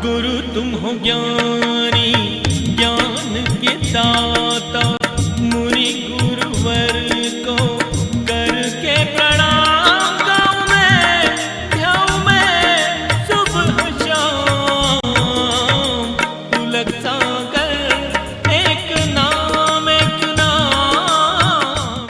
गुरु तुम हो ज्ञानी ज्ञान के दाता, मुनि गुरुवर को करके प्रणाम गाऊं मैं, ध्याऊं मैं सुबह शाम। पुलक सागर एक नाम एक नाम।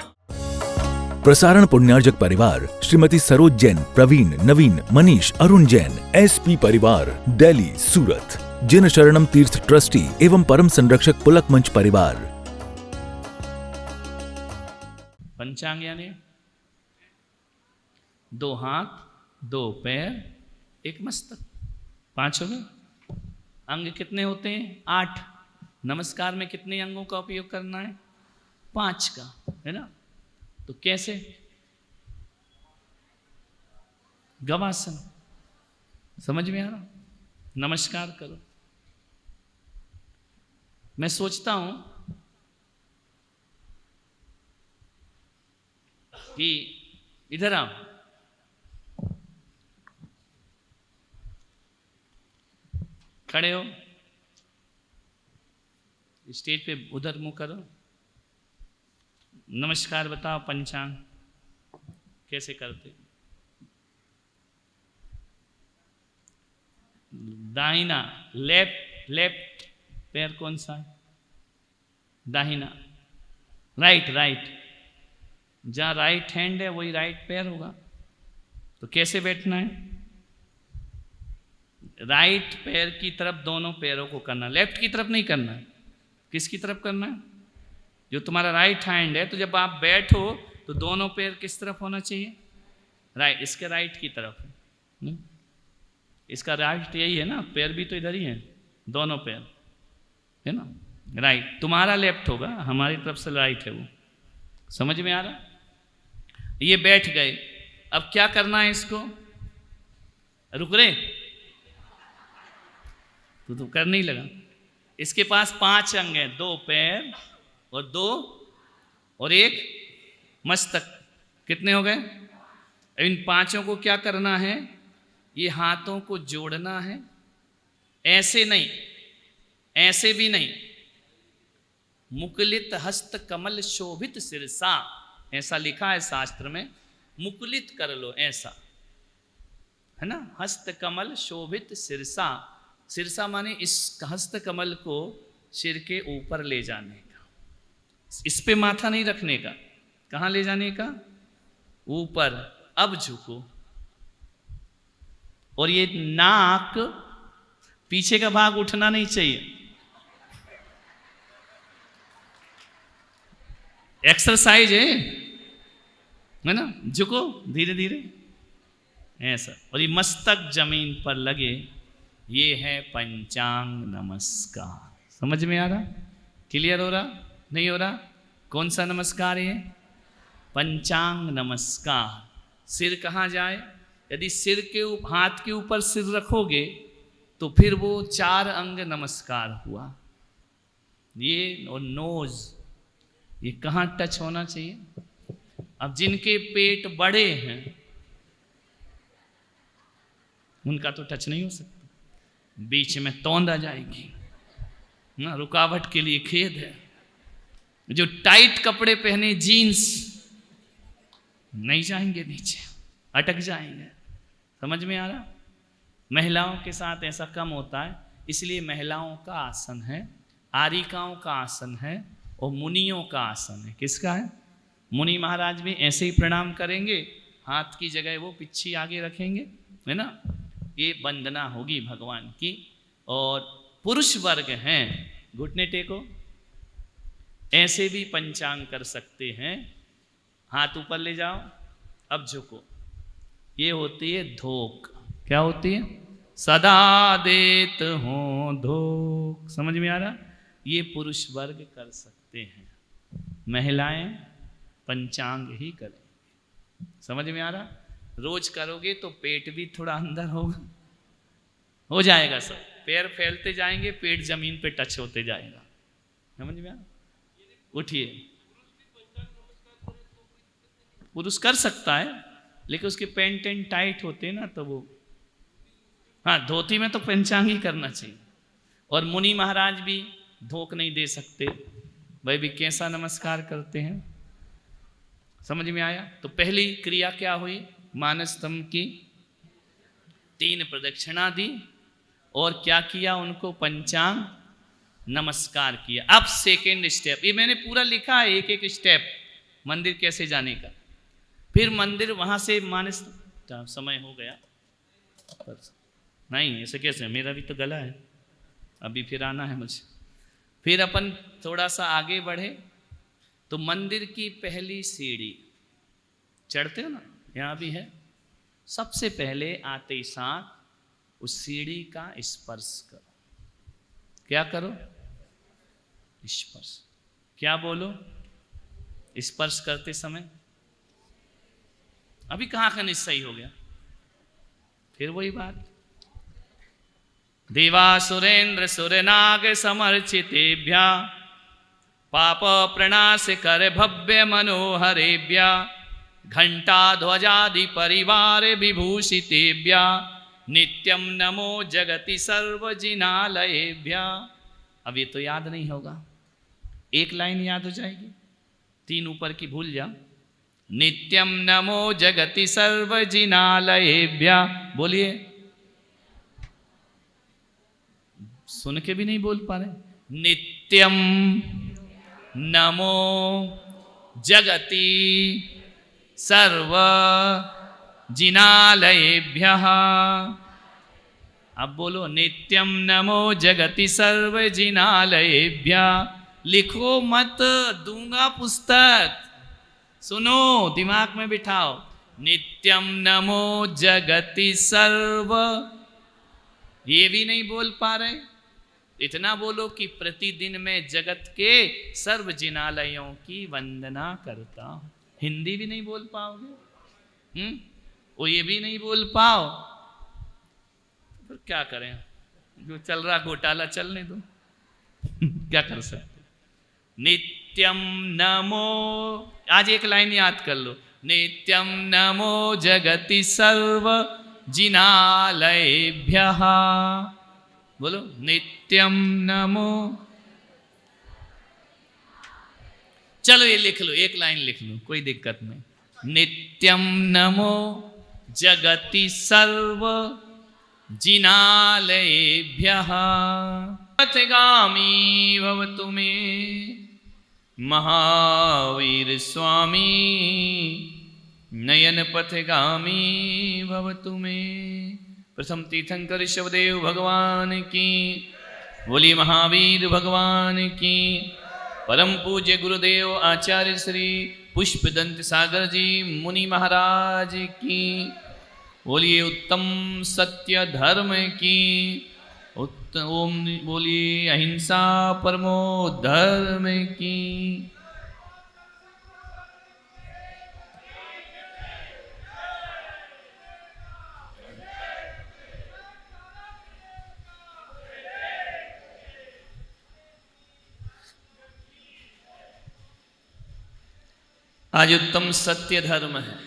प्रसारण पुण्यार्जक परिवार श्रीमती सरोज जैन, प्रवीण, नवीन, मनीष, अरुण जैन, एसपी परिवार, दिल्ली, सूरत। जिन शरणम तीर्थ ट्रस्टी एवं परम संरक्षक पुलक मंच परिवार। पंचांग यानी 2 हाथ 2 पैर 1 मस्तक, 5 हो गए। अंग कितने होते हैं? 8। नमस्कार में कितने अंगों का उपयोग करना है? 5 का, है ना? तो कैसे? गवासन, समझ में आ रहा? नमस्कार करो। मैं सोचता हूं कि इधर आओ, खड़े हो, स्टेज पे उधर मुंह करो। नमस्कार बताओ, पंचांग कैसे करते? दाहिना, लेफ्ट पैर कौन सा है? दाहिना। राइट, जहां राइट हैंड है वही राइट पैर होगा। तो कैसे बैठना है? राइट पैर की तरफ दोनों पैरों को करना, लेफ्ट की तरफ नहीं करना। किसकी तरफ करना है? जो तुम्हारा राइट हैंड है। तो जब आप बैठो तो दोनों पैर किस तरफ होना चाहिए? राइट। इसके राइट की तरफ है। इसका राइट यही है ना, पैर भी तो इधर ही है, दोनों पैर, है ना? राइट। तुम्हारा लेफ्ट होगा, हमारी तरफ से राइट है वो। समझ में आ रहा? ये बैठ गए। अब क्या करना है इसको? रुक रहे? तो कर नहीं लगा। इसके पास 5 अंग हैं, 2 पैर और 2 और 1 मस्तक। कितने हो गए? इन 5 को क्या करना है? ये हाथों को जोड़ना है। ऐसे नहीं, ऐसे भी नहीं। मुकुलित हस्त कमल शोभित सिरसा, ऐसा लिखा है शास्त्र में। मुकुलित कर लो, ऐसा, है ना? हस्त कमल शोभित सिरसा। सिरसा माने इस हस्त कमल को सिर के ऊपर ले जाने का। इस पे माथा नहीं रखने का। कहाँ ले जाने का? ऊपर। अब झुको। और ये नाक, पीछे का भाग उठना नहीं चाहिए। एक्सरसाइज है ना? झुको धीरे धीरे, ऐसा। और ये मस्तक जमीन पर लगे। ये है पंचांग नमस्कार। समझ में आ रहा? क्लियर हो रहा? नहीं हो रहा? कौन सा नमस्कार है? पंचांग नमस्कार। सिर कहाँ जाए? यदि सिर के हाथ के ऊपर सिर रखोगे तो फिर वो 4 अंग नमस्कार हुआ। ये और नोज, ये कहाँ टच होना चाहिए? अब जिनके पेट बड़े हैं उनका तो टच नहीं हो सकता, बीच में तोंद आ जाएगी ना, रुकावट के लिए खेद है। जो टाइट कपड़े पहने, जीन्स, नहीं जाएंगे नीचे, अटक जाएंगे। समझ में आ रहा? महिलाओं के साथ ऐसा कम होता है, इसलिए महिलाओं का आसन है, आरिकाओं का आसन है और मुनियों का आसन है। किसका है? मुनि महाराज भी ऐसे ही प्रणाम करेंगे, हाथ की जगह वो पिच्छी आगे रखेंगे, है ना? ये वंदना होगी भगवान की। और पुरुष वर्ग हैं, घुटने टेको, ऐसे भी पंचांग कर सकते हैं। हाथ ऊपर ले जाओ, अब झुको। ये होती है धोक। क्या होती है? सदा देत हो धोक। समझ में आ रहा? ये पुरुष वर्ग कर सकते हैं, महिलाएं पंचांग ही करें। समझ में आ रहा? रोज करोगे तो पेट भी थोड़ा अंदर होगा, हो जाएगा सब। पैर फैलते जाएंगे, पेट जमीन पे टच होते जाएगा। समझ में आ रहा? उठिए। पुरुष कर सकता है, लेकिन उसके पैंट एंड टाइट होते हैं ना, तो वो हाँ, धोती में तो पंचांग ही करना चाहिए। और मुनि महाराज भी धोख नहीं दे सकते, भाई भी कैसा नमस्कार करते हैं, समझ में आया। तो पहली क्रिया क्या हुई, मानस स्तंभ की 3 प्रदक्षिणा दी और क्या किया, उनको पंचांग नमस्कार किया। अब सेकेंड स्टेप, ये मैंने पूरा लिखा है, एक एक स्टेप मंदिर कैसे जाने का। फिर मंदिर वहां से मानस, समय हो गया नहीं, ऐसे कैसे, मेरा भी तो गला है, अभी फिर आना है मुझे। फिर अपन थोड़ा सा आगे बढ़े तो मंदिर की पहली सीढ़ी चढ़ते हो ना, यहाँ भी है, सबसे पहले आते ही साथ उस सीढ़ी का स्पर्श करो। क्या करो, स्पर्श। क्या बोलो, स्पर्श करते समय। अभी कहाँ का निश्चय हो गया, फिर वही बात, देवासुरेन्द्र सुरनाग समर्चितेभ्या पाप प्रणाश कर भव्य मनोहरेभ्या घंटा ध्वजादि परिवार विभूषितेभ्या नित्यम नमो जगति सर्वजिनालयेभ्या। अब ये तो याद नहीं होगा, एक लाइन याद हो जाएगी, 3 ऊपर की भूल जा। नित्यम नमो जगति सर्वजिनालयेभ्या, बोलिए, सुन के भी नहीं बोल पा रहे। नित्यम नमो जगति सर्व जिनालयेभ्यः। अब बोलो, नित्यम नमो जगति सर्व जिनालयेभ्यः। लिखो मत, दूंगा पुस्तक, सुनो, दिमाग में बिठाओ। नित्यम नमो जगति सर्व, ये भी नहीं बोल पा रहे, इतना बोलो कि प्रतिदिन मैं जगत के सर्व जिनालयों की वंदना करता हूं। हिंदी भी नहीं बोल पाओगे, वो ये भी नहीं बोल पाओ, तो क्या करें, जो चल रहा घोटाला चलने दो। क्या कर सकते। नित्यम नमो, आज एक लाइन याद कर लो, नित्यम नमो जगति सर्व जिनालयेभ्यः। बोलो, नित्यम नमो। चलो ये लिख लो, एक लाइन लिख लो, कोई दिक्कत नहीं। नित्यम नमो जगति सर्व जिनालयेभ्यः। पथगामी भवतु मे महावीर स्वामी, नयन पथगामी भवतु मे। प्रथम तीर्थंकर ऋषभदेव भगवान की, बोली महावीर भगवान की। परम पूज्य गुरुदेव आचार्य श्री पुष्पदंत सागर जी मुनि महाराज की, बोलिए उत्तम सत्य धर्म की। ओम बोलिए अहिंसा परमो धर्म की। आज उत्तम सत्य धर्म है।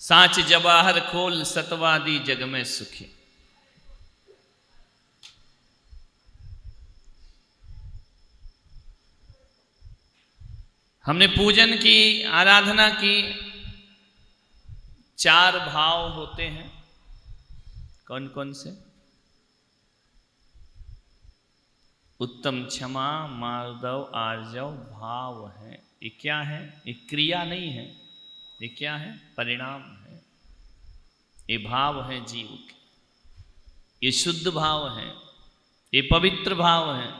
साच जवाहर खोल सतवादी जग में सुखी। हमने पूजन की, आराधना की। 4 भाव होते हैं, कौन कौन से? उत्तम, क्षमा, मार्दव, आर्जव भाव है। ये क्या है? ये क्रिया नहीं है, ये क्या है? परिणाम है। ये भाव है जीव के, ये शुद्ध भाव है, ये पवित्र भाव है।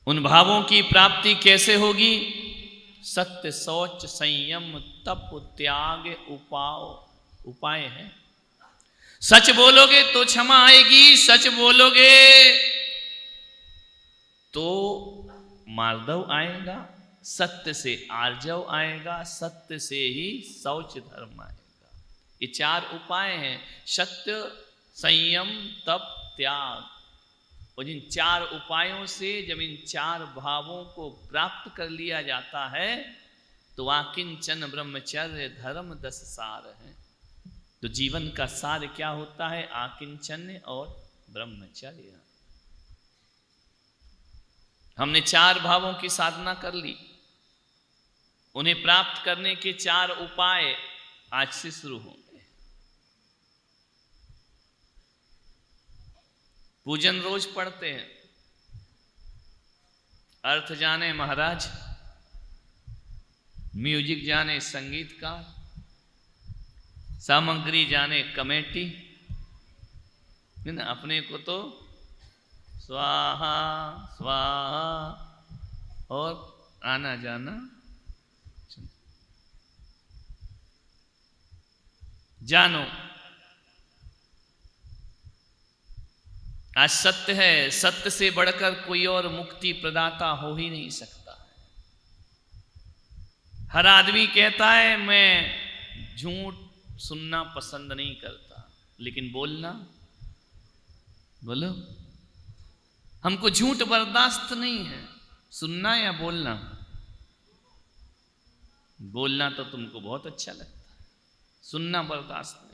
उन भावों की प्राप्ति कैसे होगी? सत्य, शौच, संयम, तप, त्याग, उपाय है। सच बोलोगे तो क्षमा आएगी, सच बोलोगे तो मार्दव आएगा, सत्य से आर्जव आएगा, सत्य से ही शौच धर्म आएगा। ये 4 उपाय हैं, सत्य, संयम, तप, त्याग। और जिन 4 उपायों से जब इन 4 भावों को प्राप्त कर लिया जाता है तो आकिंचन ब्रह्मचर्य धर्म 10 सार है। तो जीवन का सार क्या होता है? आकिंचन्य और ब्रह्मचर्य। हमने 4 भावों की साधना कर ली, उन्हें प्राप्त करने के 4 उपाय आज से शुरू होंगे। पूजन रोज पढ़ते हैं, अर्थ जाने महाराज, म्यूजिक जाने संगीतकार, सामग्री जाने कमेटी, है ना? अपने को तो स्वाहा स्वाहा और आना जाना जानो। आज सत्य है, सत्य से बढ़कर कोई और मुक्ति प्रदाता हो ही नहीं सकता। हर आदमी कहता है मैं झूठ सुनना पसंद नहीं करता, लेकिन बोलना, बोलो, हमको झूठ बर्दाश्त नहीं है। सुनना या बोलना? बोलना तो तुमको बहुत अच्छा लगता है, सुनना बर्दाश्त नहीं।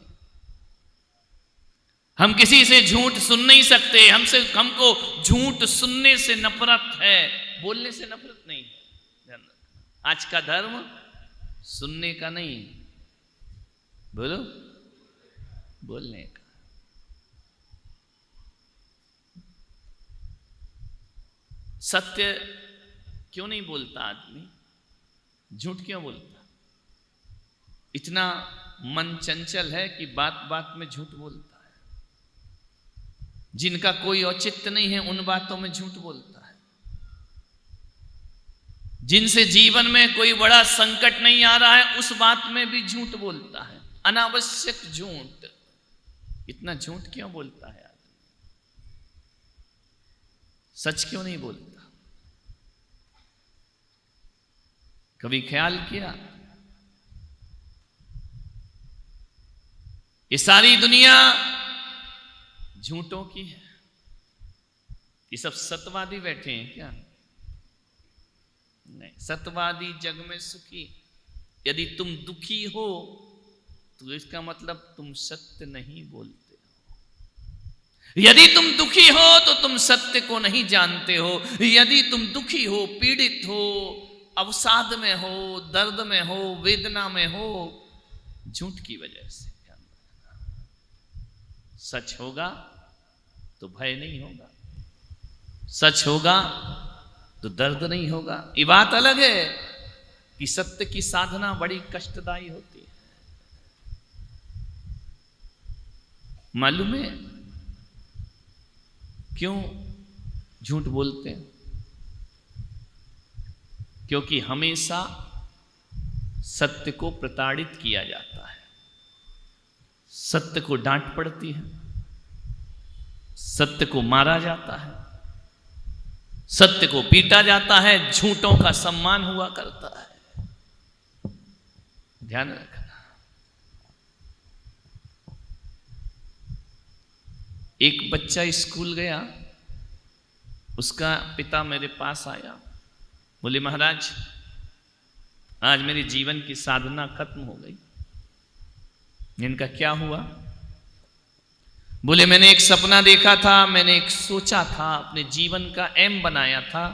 हम किसी से झूठ सुन नहीं सकते, हमको झूठ सुनने से नफरत है, बोलने से नफरत नहीं है। आज का धर्म सुनने का नहीं, बोलो, बोलने का। सत्य क्यों नहीं बोलता आदमी? झूठ क्यों बोलता? इतना मन चंचल है कि बात बात में झूठ बोलता है। जिनका कोई औचित्य नहीं है उन बातों में झूठ बोलता है। जिनसे जीवन में कोई बड़ा संकट नहीं आ रहा है उस बात में भी झूठ बोलता है। अनावश्यक झूठ। इतना झूठ क्यों बोलता है आदमी? सच क्यों नहीं बोलता? कभी ख्याल किया? ये सारी दुनिया झूठों की है। ये सब सत्यवादी बैठे हैं क्या? नहीं। सत्यवादी जग में सुखी। यदि तुम दुखी हो तो इसका मतलब तुम सत्य नहीं बोलते हो। यदि तुम दुखी हो तो तुम सत्य को नहीं जानते हो। यदि तुम दुखी हो, पीड़ित हो, अवसाद में हो, दर्द में हो, वेदना में हो, झूठ की वजह से। सच होगा तो भय नहीं होगा, सच होगा तो दर्द नहीं होगा। ये बात अलग है कि सत्य की साधना बड़ी कष्टदायी होती है। मालूम है क्यों झूठ बोलते हैं? क्योंकि हमेशा सत्य को प्रताड़ित किया जाता है, सत्य को डांट पड़ती है, सत्य को मारा जाता है, सत्य को पीटा जाता है, झूठों का सम्मान हुआ करता है। ध्यान रखना। एक बच्चा स्कूल गया, उसका पिता मेरे पास आया, बोले महाराज आज मेरे जीवन की साधना खत्म हो गई। इनका क्या हुआ? बोले मैंने एक सपना देखा था, मैंने एक सोचा था, अपने जीवन का एम बनाया था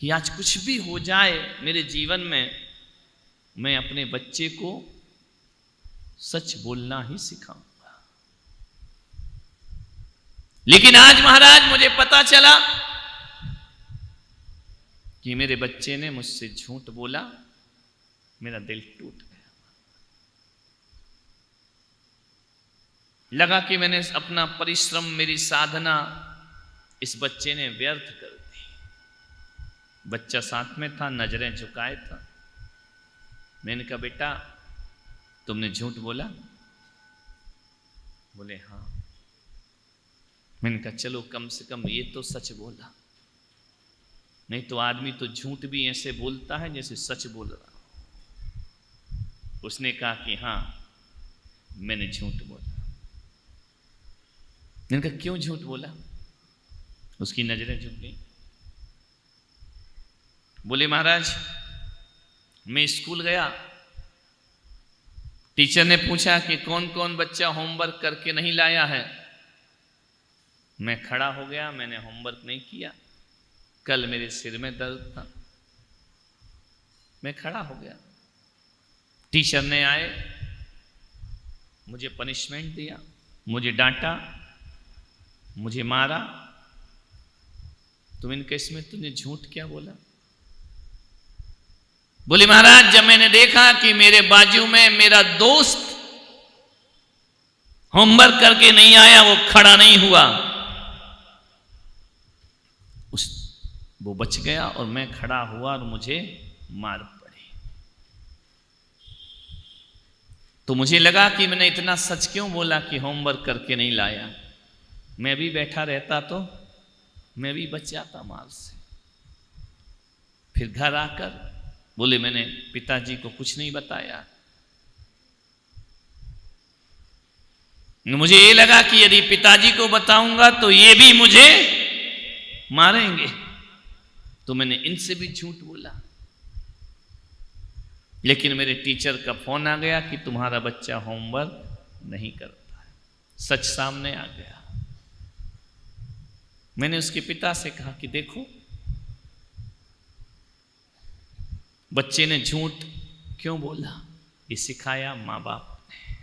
कि आज कुछ भी हो जाए मेरे जीवन में, मैं अपने बच्चे को सच बोलना ही सिखाऊंगा। लेकिन आज महाराज मुझे पता चला कि मेरे बच्चे ने मुझसे झूठ बोला, मेरा दिल टूट गया। लगा कि मैंने अपना परिश्रम, मेरी साधना इस बच्चे ने व्यर्थ कर दी। बच्चा साथ में था, नजरें झुकाए था। मैंने कहा बेटा तुमने झूठ बोला? बोले हाँ। मैंने कहा चलो कम से कम ये तो सच बोला, नहीं तो आदमी तो झूठ भी ऐसे बोलता है जैसे सच बोल रहा। उसने कहा कि हाँ मैंने झूठ बोला। मैंने कहा क्यों झूठ बोला? उसकी नजरें झुक गई। बोले महाराज मैं स्कूल गया, टीचर ने पूछा कि कौन कौन बच्चा होमवर्क करके नहीं लाया है। मैं खड़ा हो गया, मैंने होमवर्क नहीं किया। कल मेरे सिर में दर्द था, मैं खड़ा हो गया। टीचर ने आए, मुझे पनिशमेंट दिया, मुझे डांटा, मुझे मारा। तुम इन केस में तुमने झूठ क्या बोला? बोले महाराज, जब मैंने देखा कि मेरे बाजू में मेरा दोस्त होमवर्क करके नहीं आया, वो खड़ा नहीं हुआ, वो बच गया और मैं खड़ा हुआ और मुझे मार पड़ी। तो मुझे लगा कि मैंने इतना सच क्यों बोला कि होमवर्क करके नहीं लाया। मैं भी बैठा रहता तो मैं भी बच जाता मार से। फिर घर आकर बोले मैंने पिताजी को कुछ नहीं बताया। मुझे ये लगा कि यदि पिताजी को बताऊंगा तो ये भी मुझे मारेंगे, तो मैंने इनसे भी झूठ बोला। लेकिन मेरे टीचर का फोन आ गया कि तुम्हारा बच्चा होमवर्क नहीं करता है। सच सामने आ गया। मैंने उसके पिता से कहा कि देखो, बच्चे ने झूठ क्यों बोला, ये सिखाया माँ बाप ने।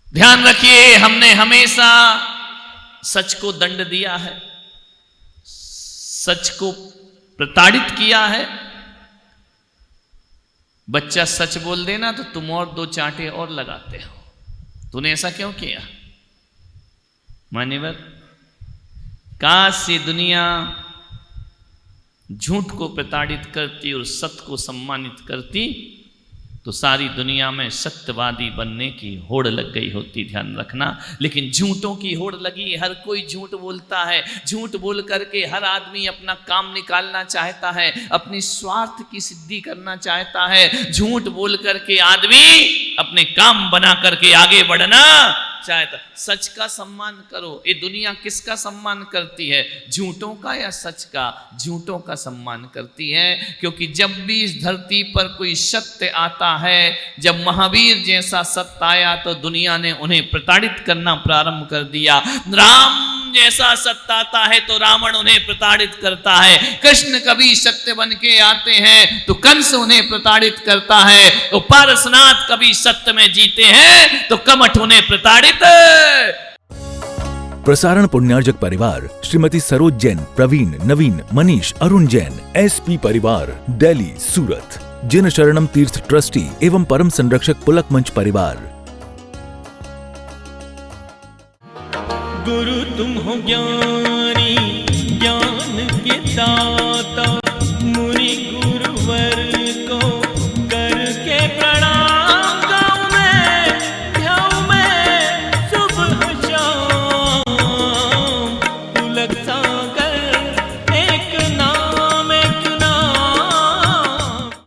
ध्यान रखिए, हमने हमेशा सच को दंड दिया है, सच को प्रताड़ित किया है। बच्चा सच बोल देना तो तुम और दो चांटे और लगाते हो। तूने ऐसा क्यों किया? मान्यवर, काश ये दुनिया झूठ को प्रताड़ित करती और सत्य को सम्मानित करती तो सारी दुनिया में सत्यवादी बनने की होड़ लग गई होती। ध्यान रखना। लेकिन झूठों की होड़ लगी, हर कोई झूठ बोलता है। झूठ बोल करके हर आदमी अपना काम निकालना चाहता है, अपनी स्वार्थ की सिद्धि करना चाहता है। झूठ बोल करके आदमी अपने काम बना करके आगे बढ़ना चाहता। सच का सम्मान करो। ये दुनिया किसका सम्मान करती है, झूठों का या सच का? झूठों का सम्मान करती है, क्योंकि जब भी इस धरती पर कोई सत्य आता है, जब महावीर जैसा सत्य आया तो दुनिया ने उन्हें प्रताड़ित करना प्रारंभ कर दिया। राम जैसा सत्य आता है तो रावण उन्हें प्रताड़ित करता है। कृष्ण कभी सत्य बन के आते हैं तो कंस उन्हें प्रताड़ित करता है। तो पारसनाथ कभी सत्य में जीते हैं तो कमठ उन्हें प्रताड़ित। प्रसारण पुण्यार्जक परिवार श्रीमती सरोज जैन, प्रवीण, नवीन, मनीष, अरुण जैन, SP परिवार, दिल्ली, सूरत, जिन शरणम तीर्थ ट्रस्टी एवं परम संरक्षक पुलक मंच परिवार। गुरु तुम हो ज्ञानी, ज्ञान के दाता, मुनि गुरुवर को